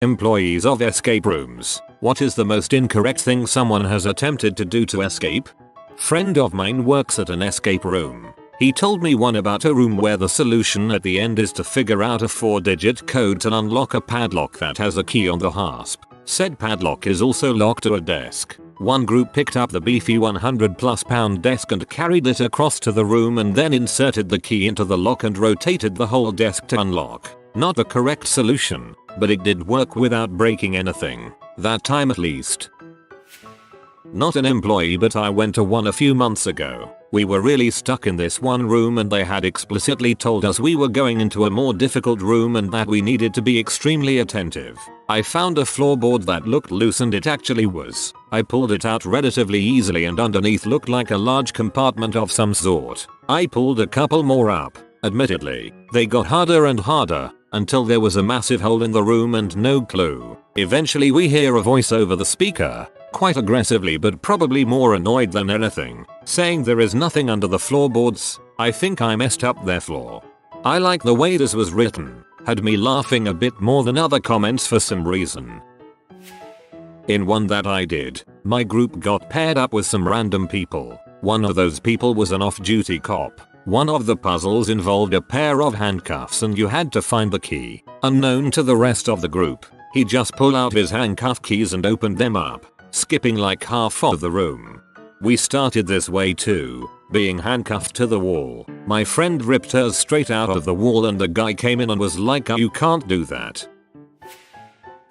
Employees of escape rooms, what is the most incorrect thing someone has attempted to do to escape? Friend of mine works at an escape room. He told me one about a room where the solution at the end is to figure out a 4-digit code to unlock a padlock that has a key on the hasp. Said padlock is also locked to a desk. One group picked up the beefy 100+ pound desk and carried it across to the room and then inserted the key into the lock and rotated the whole desk to unlock. Not the correct solution, but it did work without breaking anything. That time at least. Not an employee, but I went to one a few months ago. We were really stuck in this one room and they had explicitly told us we were going into a more difficult room and that we needed to be extremely attentive. I found a floorboard that looked loose and it actually was. I pulled it out relatively easily and underneath looked like a large compartment of some sort. I pulled a couple more up. Admittedly, they got harder and harder until there was a massive hole in the room and no clue. Eventually we hear a voice over the speaker, quite aggressively but probably more annoyed than anything, saying there is nothing under the floorboards. I think I messed up their floor. I like the way this was written. Had me laughing a bit more than other comments for some reason. In one that I did, my group got paired up with some random people. One of those people was an off-duty cop. One of the puzzles involved a pair of handcuffs and you had to find the key. Unknown to the rest of the group, he just pulled out his handcuff keys and opened them up, skipping like half of the room. We started this way too, being handcuffed to the wall. My friend ripped hers straight out of the wall and the guy came in and was like, "You can't do that."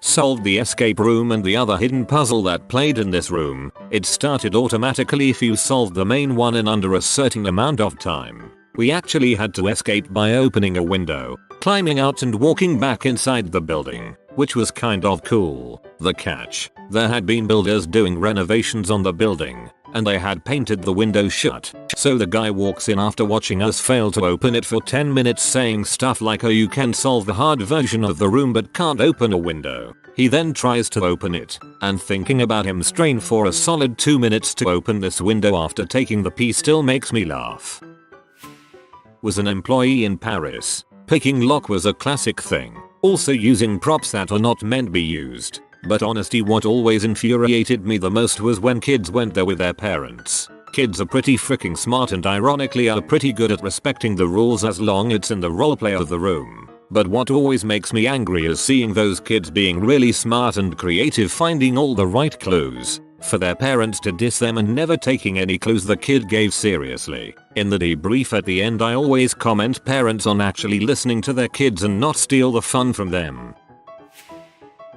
Solved the escape room and the other hidden puzzle that played in this room. It started automatically if you solved the main one in under a certain amount of time. We actually had to escape by opening a window, climbing out and walking back inside the building, which was kind of cool. The catch: there had been builders doing renovations on the building, and they had painted the window shut. So the guy walks in after watching us fail to open it for 10 minutes saying stuff like, "Oh, you can solve the hard version of the room but can't open a window." He then tries to open it, and thinking about him strain for a solid 2 minutes to open this window after taking the pee still makes me laugh. Was an employee in Paris. Picking lock was a classic thing. Also using props that are not meant to be used. But honestly, what always infuriated me the most was when kids went there with their parents. Kids are pretty freaking smart and ironically are pretty good at respecting the rules as long as it's in the roleplay of the room. But what always makes me angry is seeing those kids being really smart and creative, finding all the right clues for their parents to diss them and never taking any clues the kid gave seriously. In the debrief at the end I always comment parents on actually listening to their kids and not steal the fun from them.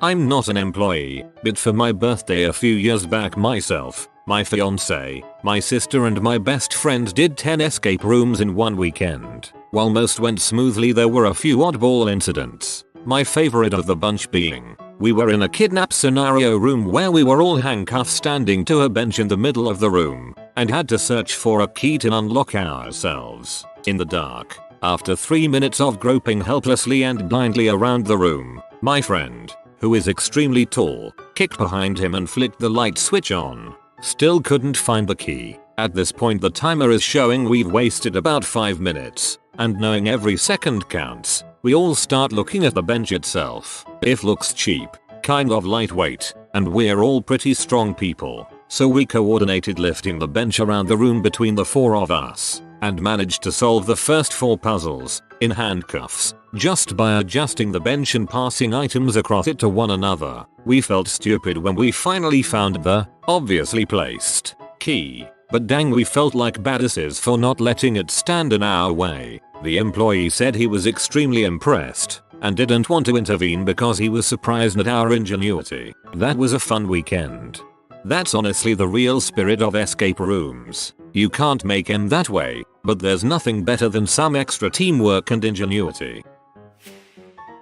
I'm not an employee, but for my birthday a few years back myself, my fiance, my sister and my best friend did 10 escape rooms in one weekend. While most went smoothly, there were a few oddball incidents. My favorite of the bunch being, we were in a kidnap scenario room where we were all handcuffed standing to a bench in the middle of the room and had to search for a key to unlock ourselves in the dark. After 3 minutes of groping helplessly and blindly around the room, my friend, who is extremely tall, kicked behind him and flicked the light switch on. Still couldn't find the key. At this point the timer is showing we've wasted about 5 minutes, and knowing every second counts, we all start looking at the bench itself. It looks cheap, kind of lightweight, and we're all pretty strong people, so we coordinated lifting the bench around the room between the 4 of us, and managed to solve the first 4 puzzles in handcuffs, just by adjusting the bench and passing items across it to one another. We felt stupid when we finally found the, obviously placed, key, but dang, we felt like badasses for not letting it stand in our way. The employee said he was extremely impressed and didn't want to intervene because he was surprised at our ingenuity. That was a fun weekend. That's honestly the real spirit of escape rooms. You can't make them that way, but there's nothing better than some extra teamwork and ingenuity.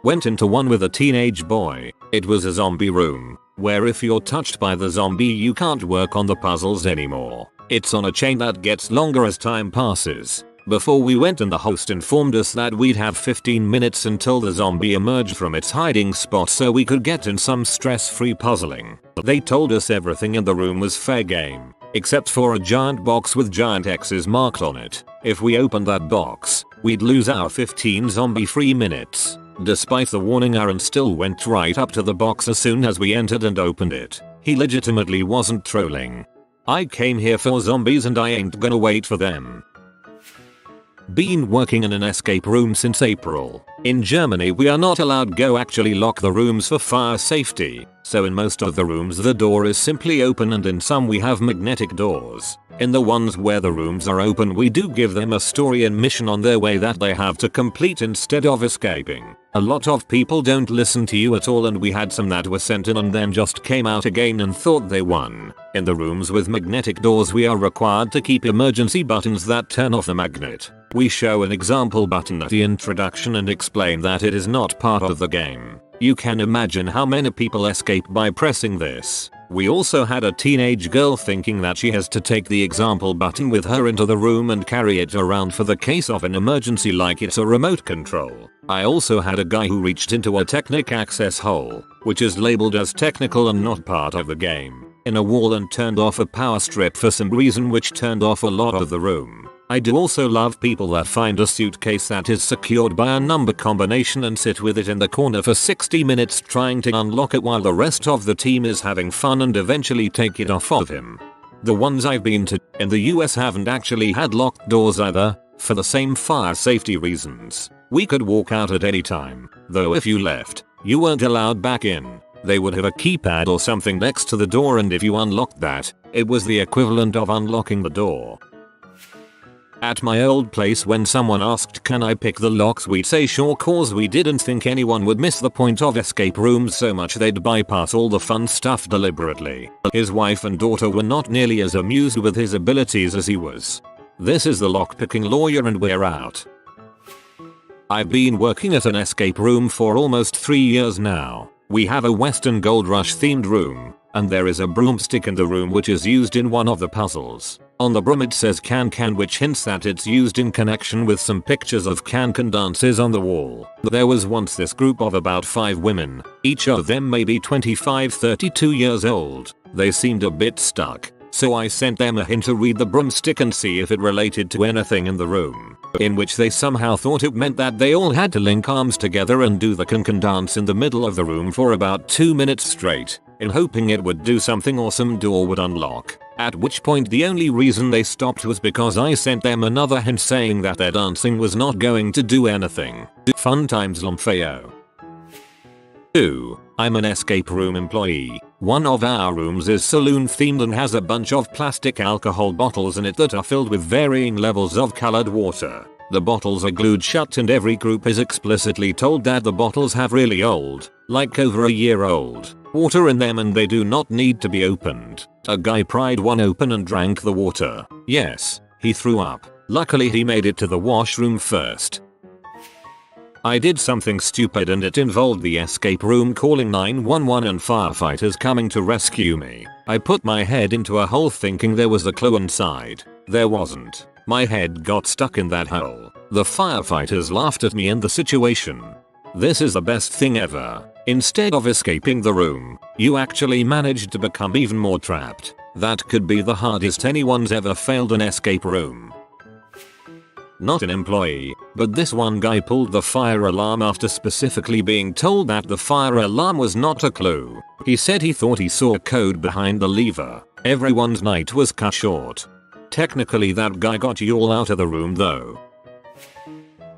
Went into one with a teenage boy. It was a zombie room, where if you're touched by the zombie you can't work on the puzzles anymore. It's on a chain that gets longer as time passes. Before we went in, the host informed us that we'd have 15 minutes until the zombie emerged from its hiding spot so we could get in some stress-free puzzling. They told us everything in the room was fair game, except for a giant box with giant X's marked on it. If we opened that box, we'd lose our 15 zombie-free minutes. Despite the warning, Aaron still went right up to the box as soon as we entered and opened it. He legitimately wasn't trolling. I came here for zombies and I ain't gonna wait for them. Been working in an escape room since April. In Germany we are not allowed to actually lock the rooms for fire safety, so in most of the rooms the door is simply open, and in some we have magnetic doors. In the ones where the rooms are open we do give them a story and mission on their way that they have to complete instead of escaping. A lot of people don't listen to you at all, and we had some that were sent in and then just came out again and thought they won. In the rooms with magnetic doors we are required to keep emergency buttons that turn off the magnet. We show an example button at the introduction and explain that it is not part of the game. You can imagine how many people escape by pressing this. We also had a teenage girl thinking that she has to take the example button with her into the room and carry it around for the case of an emergency like it's a remote control. I also had a guy who reached into a technic access hole, which is labeled as technical and not part of the game, in a wall and turned off a power strip for some reason, which turned off a lot of the room. I do also love people that find a suitcase that is secured by a number combination and sit with it in the corner for 60 minutes trying to unlock it while the rest of the team is having fun and eventually take it off of him. The ones I've been to in the US haven't actually had locked doors either, for the same fire safety reasons. We could walk out at any time, though if you left, you weren't allowed back in. They would have a keypad or something next to the door, and if you unlocked that, it was the equivalent of unlocking the door. At my old place, when someone asked can I pick the locks, we'd say sure, cause we didn't think anyone would miss the point of escape rooms so much they'd bypass all the fun stuff deliberately. His wife and daughter were not nearly as amused with his abilities as he was. This is the lockpicking lawyer and we're out. I've been working at an escape room for almost 3 years now. We have a Western Gold Rush themed room, and there is a broomstick in the room which is used in one of the puzzles. On the broom it says can, which hints that it's used in connection with some pictures of can dances on the wall. There was once this group of about 5 women, each of them maybe 25-32 years old. They seemed a bit stuck, so I sent them a hint to read the broomstick and see if it related to anything in the room, in which they somehow thought it meant that they all had to link arms together and do the can dance in the middle of the room for about 2 minutes straight, in hoping it would do something or some door would unlock. At which point the only reason they stopped was because I sent them another hint saying that their dancing was not going to do anything. Fun times Lomfeo. 2. I'm an escape room employee. One of our rooms is saloon themed and has a bunch of plastic alcohol bottles in it that are filled with varying levels of colored water. The bottles are glued shut and every group is explicitly told that the bottles have really old, like over a year old, water in them and they do not need to be opened. A guy pried one open and drank the water. Yes, he threw up. Luckily he made it to the washroom first. I did something stupid and it involved the escape room calling 911 and firefighters coming to rescue me. I put my head into a hole thinking there was a clue inside. There wasn't. My head got stuck in that hole. The firefighters laughed at me and the situation. This is the best thing ever. Instead of escaping the room, you actually managed to become even more trapped. That could be the hardest anyone's ever failed an escape room. Not an employee, but this one guy pulled the fire alarm after specifically being told that the fire alarm was not a clue. He said he thought he saw code behind the lever. Everyone's night was cut short. Technically that guy got you all out of the room though.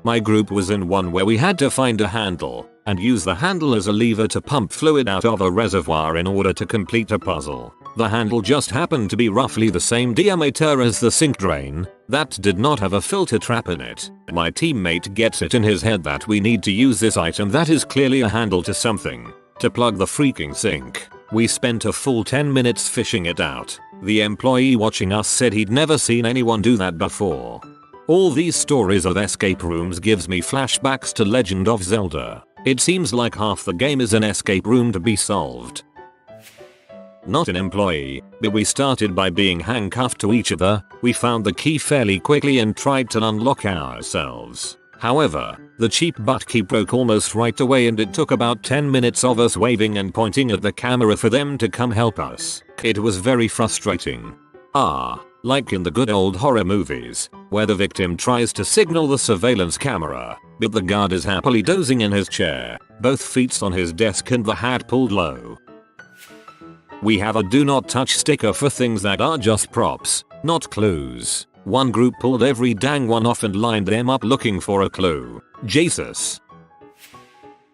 My group was in one where we had to find a handle and use the handle as a lever to pump fluid out of a reservoir in order to complete a puzzle. The handle just happened to be roughly the same diameter as the sink drain that did not have a filter trap in it. My teammate gets it in his head that we need to use this item that is clearly a handle to something to plug the freaking sink. We spent a full 10 minutes fishing it out. The employee watching us said he'd never seen anyone do that before. All these stories of escape rooms gives me flashbacks to Legend of Zelda. It seems like half the game is an escape room to be solved. Not an employee, but we started by being handcuffed to each other. We found the key fairly quickly and tried to unlock ourselves. However, the cheap butt key broke almost right away and it took about 10 minutes of us waving and pointing at the camera for them to come help us. It was very frustrating. like in the good old horror movies, where the victim tries to signal the surveillance camera, but the guard is happily dozing in his chair, both feet on his desk and the hat pulled low. We have a do not touch sticker for things that are just props, not clues. One group pulled every dang one off and lined them up looking for a clue. Jesus.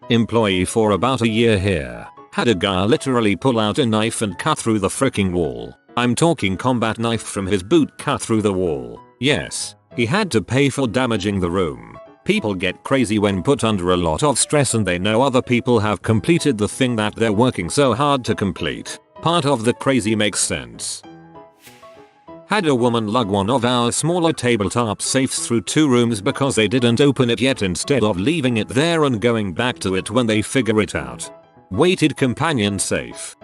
Employee for about a year here. Had a guy literally pull out a knife and cut through the fricking wall. I'm talking combat knife from his boot cut through the wall. Yes, he had to pay for damaging the room. People get crazy when put under a lot of stress and they know other people have completed the thing that they're working so hard to complete. Part of the crazy makes sense. Had a woman lug one of our smaller tabletop safes through 2 rooms because they didn't open it yet instead of leaving it there and going back to it when they figure it out. Weighted companion safe.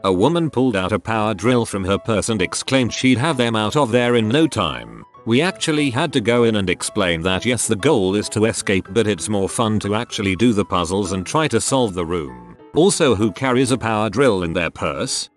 A woman pulled out a power drill from her purse and exclaimed she'd have them out of there in no time. We actually had to go in and explain that yes, the goal is to escape, but it's more fun to actually do the puzzles and try to solve the room. Also, who carries a power drill in their purse?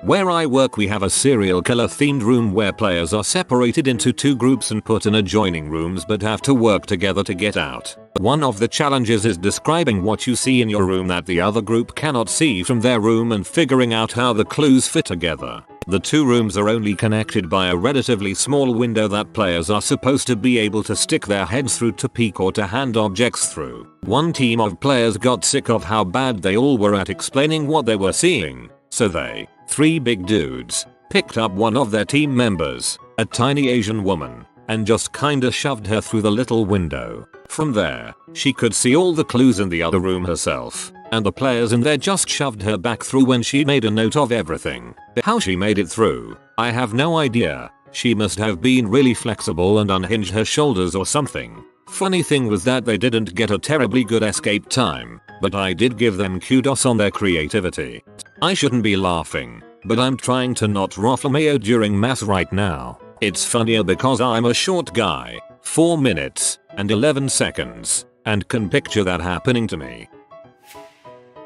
Where I work we have a serial killer themed room where players are separated into 2 groups and put in adjoining rooms but have to work together to get out. One of the challenges is describing what you see in your room that the other group cannot see from their room and figuring out how the clues fit together. The 2 rooms are only connected by a relatively small window that players are supposed to be able to stick their heads through to peek or to hand objects through. One team of players got sick of how bad they all were at explaining what they were seeing, so they, 3 big dudes, picked up one of their team members, a tiny Asian woman, and just kinda shoved her through the little window. From there, she could see all the clues in the other room herself, and the players in there just shoved her back through when she made a note of everything. How she made it through, I have no idea. She must have been really flexible and unhinged her shoulders or something. Funny thing was that they didn't get a terribly good escape time, but I did give them kudos on their creativity. I shouldn't be laughing, but I'm trying to not ruffle mayo during math right now. It's funnier because I'm a short guy, 4 minutes and 11 seconds, and can picture that happening to me.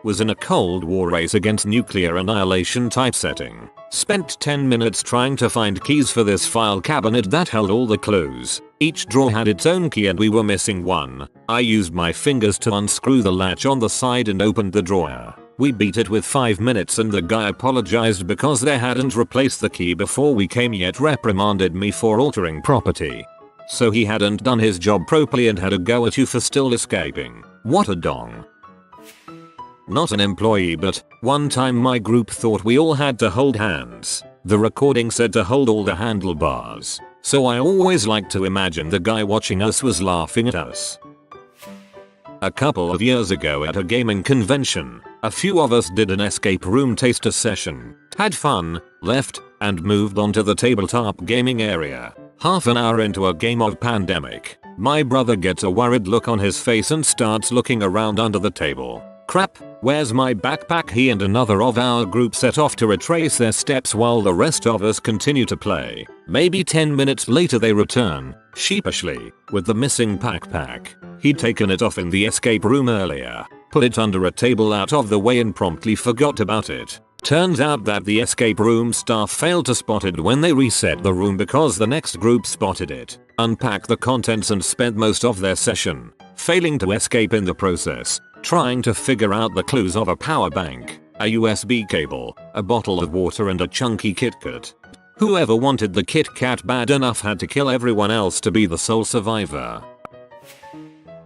Was in a Cold War race against nuclear annihilation type setting. Spent 10 minutes trying to find keys for this file cabinet that held all the clues. Each drawer had its own key and we were missing one. I used my fingers to unscrew the latch on the side and opened the drawer. We beat it with 5 minutes and the guy apologized because they hadn't replaced the key before we came yet reprimanded me for altering property. So he hadn't done his job properly and had a go at you for still escaping. What a dong. Not an employee, but one time my group thought we all had to hold hands. The recording said to hold all the handlebars, so I always like to imagine the guy watching us was laughing at us. A couple of years ago at a gaming convention, a few of us did an escape room taster session, had fun, left, and moved on to the tabletop gaming area. Half an hour into a game of Pandemic, my brother gets a worried look on his face and starts looking around under the table. Crap, where's my backpack? He and another of our group set off to retrace their steps while the rest of us continue to play. Maybe 10 minutes later they return, sheepishly, with the missing backpack. He'd taken it off in the escape room earlier, put it under a table out of the way and promptly forgot about it. Turns out that the escape room staff failed to spot it when they reset the room because the next group spotted it, unpacked the contents and spent most of their session, failing to escape in the process, trying to figure out the clues of a power bank, a USB cable, a bottle of water and a chunky Kit Kat. Whoever wanted the Kit Kat bad enough had to kill everyone else to be the sole survivor.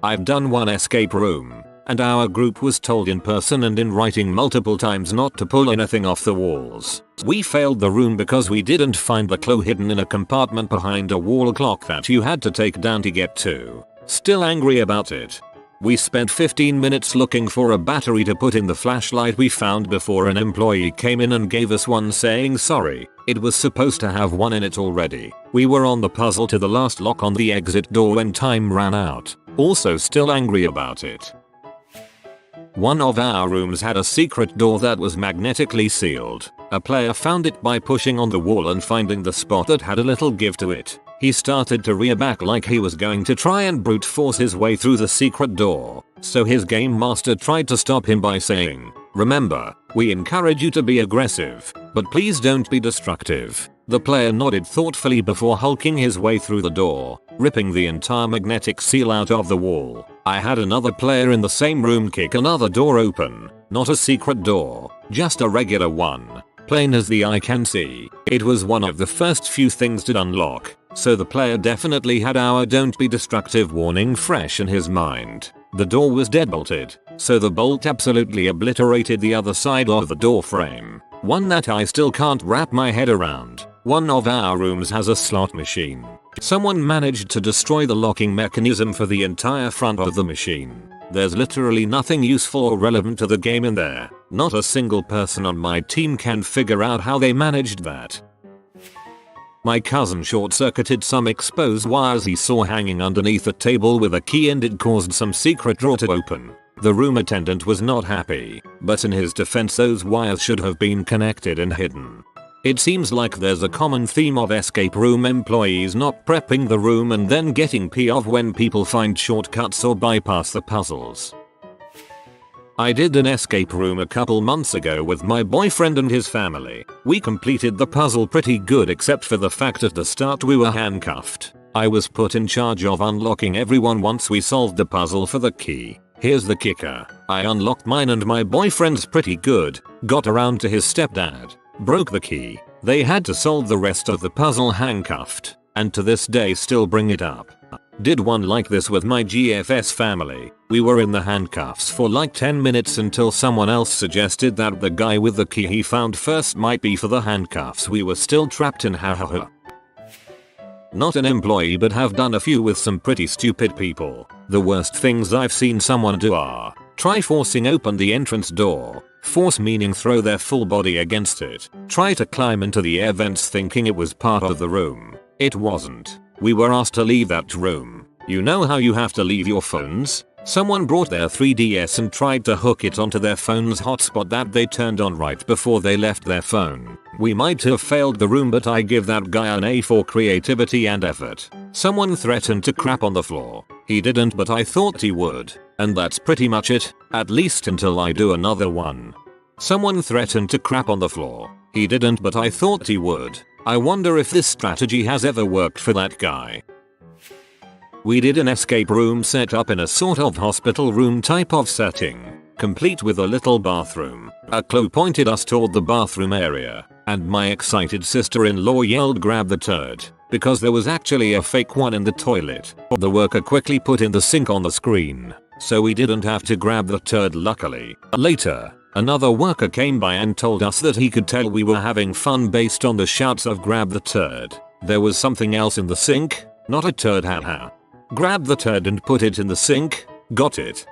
I've done one escape room, and our group was told in person and in writing multiple times not to pull anything off the walls. We failed the room because we didn't find the clue hidden in a compartment behind a wall clock that you had to take down to get to. Still angry about it. We spent 15 minutes looking for a battery to put in the flashlight we found before an employee came in and gave us one saying sorry, it was supposed to have one in it already. We were on the puzzle to the last lock on the exit door when time ran out. Also still angry about it. One of our rooms had a secret door that was magnetically sealed. A player found it by pushing on the wall and finding the spot that had a little give to it. He started to rear back like he was going to try and brute force his way through the secret door, so his game master tried to stop him by saying, "Remember, we encourage you to be aggressive, but please don't be destructive." The player nodded thoughtfully before hulking his way through the door, ripping the entire magnetic seal out of the wall. I had another player in the same room kick another door open. Not a secret door, just a regular one. Plain as the eye can see. It was one of the first few things to unlock, so the player definitely had our "don't be destructive" warning fresh in his mind. The door was deadbolted, so the bolt absolutely obliterated the other side of the door frame. One that I still can't wrap my head around. One of our rooms has a slot machine. Someone managed to destroy the locking mechanism for the entire front of the machine. There's literally nothing useful or relevant to the game in there. Not a single person on my team can figure out how they managed that. My cousin short-circuited some exposed wires he saw hanging underneath a table with a key, and it caused some secret drawer to open. The room attendant was not happy, but in his defense those wires should have been connected and hidden. It seems like there's a common theme of escape room employees not prepping the room and then getting POV when people find shortcuts or bypass the puzzles. I did an escape room a couple months ago with my boyfriend and his family. We completed the puzzle pretty good except for the fact at the start we were handcuffed. I was put in charge of unlocking everyone once we solved the puzzle for the key. Here's the kicker. I unlocked mine and my boyfriend's pretty good. Got around to his stepdad. Broke the key. They had to solve the rest of the puzzle handcuffed, and to this day still bring it up. Did one like this with my GFS family. We were in the handcuffs for like 10 minutes until someone else suggested that the guy with the key he found first might be for the handcuffs we were still trapped in. Ha. Not an employee, but have done a few with some pretty stupid people. The worst things I've seen someone do are try forcing open the entrance door. Force meaning throw their full body against it. Try to climb into the air vents thinking it was part of the room. It wasn't. We were asked to leave that room. You know how you have to leave your phones? Someone brought their 3DS and tried to hook it onto their phone's hotspot that they turned on right before they left their phone. We might have failed the room, but I give that guy an A for creativity and effort. Someone threatened to crap on the floor. He didn't, but I thought he would. And that's pretty much it, at least until I do another one. Someone threatened to crap on the floor. He didn't, but I thought he would. I wonder if this strategy has ever worked for that guy. We did an escape room set up in a sort of hospital room type of setting, complete with a little bathroom. A clue pointed us toward the bathroom area, and my excited sister-in-law yelled, "Grab the turd," because there was actually a fake one in the toilet. The worker quickly put in the sink on the screen, so we didn't have to grab the turd luckily. Later, another worker came by and told us that he could tell we were having fun based on the shouts of "grab the turd." There was something else in the sink, not a turd, haha. Grab the turd and put it in the sink, got it.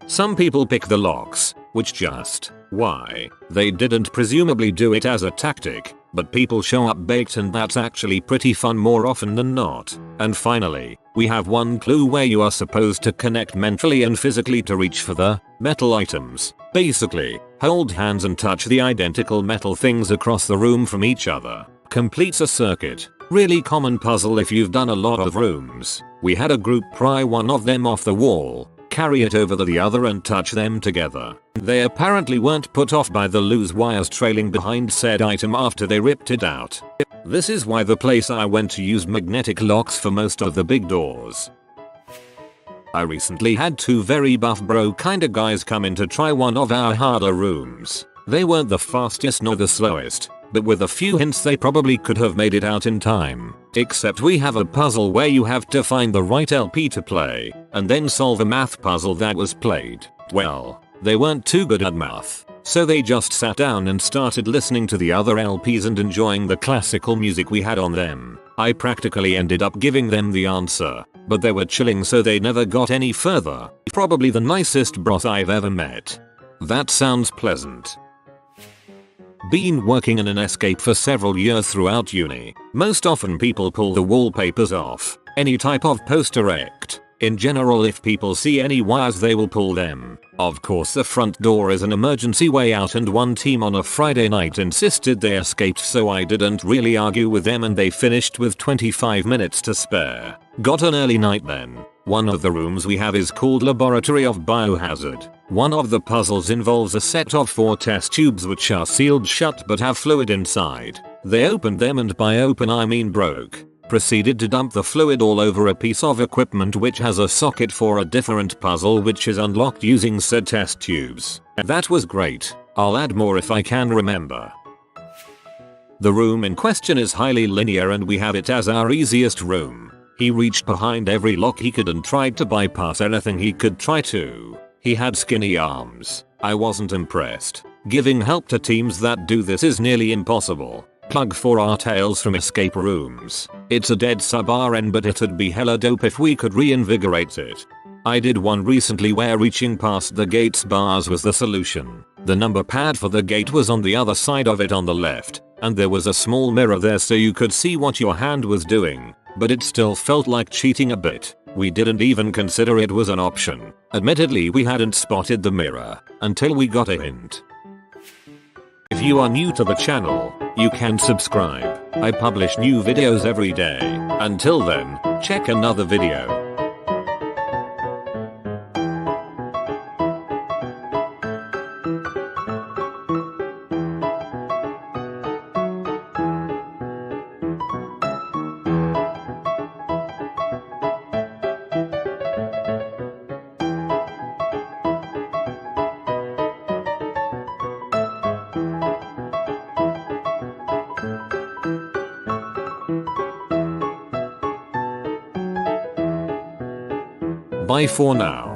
Some people pick the locks, which just, why? They didn't presumably do it as a tactic, but people show up baked and that's actually pretty fun more often than not. And finally, we have one clue where you are supposed to connect mentally and physically to reach for the metal items. Basically, hold hands and touch the identical metal things across the room from each other. Completes a circuit. Really common puzzle if you've done a lot of rooms. We had a group pry one of them off the wall, carry it over to the other and touch them together. They apparently weren't put off by the loose wires trailing behind said item after they ripped it out. This is why the place I went to used magnetic locks for most of the big doors. I recently had two very buff bro kinda guys come in to try one of our harder rooms. They weren't the fastest nor the slowest, but with a few hints they probably could have made it out in time. Except we have a puzzle where you have to find the right LP to play, and then solve a math puzzle that was played. Well, they weren't too good at math, so they just sat down and started listening to the other LPs and enjoying the classical music we had on them. I practically ended up giving them the answer, but they were chilling so they never got any further. Probably the nicest bros I've ever met. That sounds pleasant. Been working in an escape for several years throughout uni. Most often people pull the wallpapers off. Any type of poster rect. In general, if people see any wires they will pull them. Of course the front door is an emergency way out, and one team on a Friday night insisted they escaped, so I didn't really argue with them and they finished with 25 minutes to spare. Got an early night then. One of the rooms we have is called Laboratory of Biohazard. One of the puzzles involves a set of 4 test tubes which are sealed shut but have fluid inside. They opened them, and by open I mean broke. Proceeded to dump the fluid all over a piece of equipment which has a socket for a different puzzle which is unlocked using said test tubes. That was great. I'll add more if I can remember. The room in question is highly linear and we have it as our easiest room. He reached behind every lock he could and tried to bypass anything he could try to. He had skinny arms. I wasn't impressed. Giving help to teams that do this is nearly impossible. Plug for our Tales from Escape Rooms. It's a dead sub-RN, but it'd be hella dope if we could reinvigorate it. I did one recently where reaching past the gate's bars was the solution. The number pad for the gate was on the other side of it on the left, and there was a small mirror there so you could see what your hand was doing, but it still felt like cheating a bit. We didn't even consider it was an option. Admittedly, we hadn't spotted the mirror until we got a hint. If you are new to the channel, you can subscribe. I publish new videos every day. Until then, check another video. Bye for now.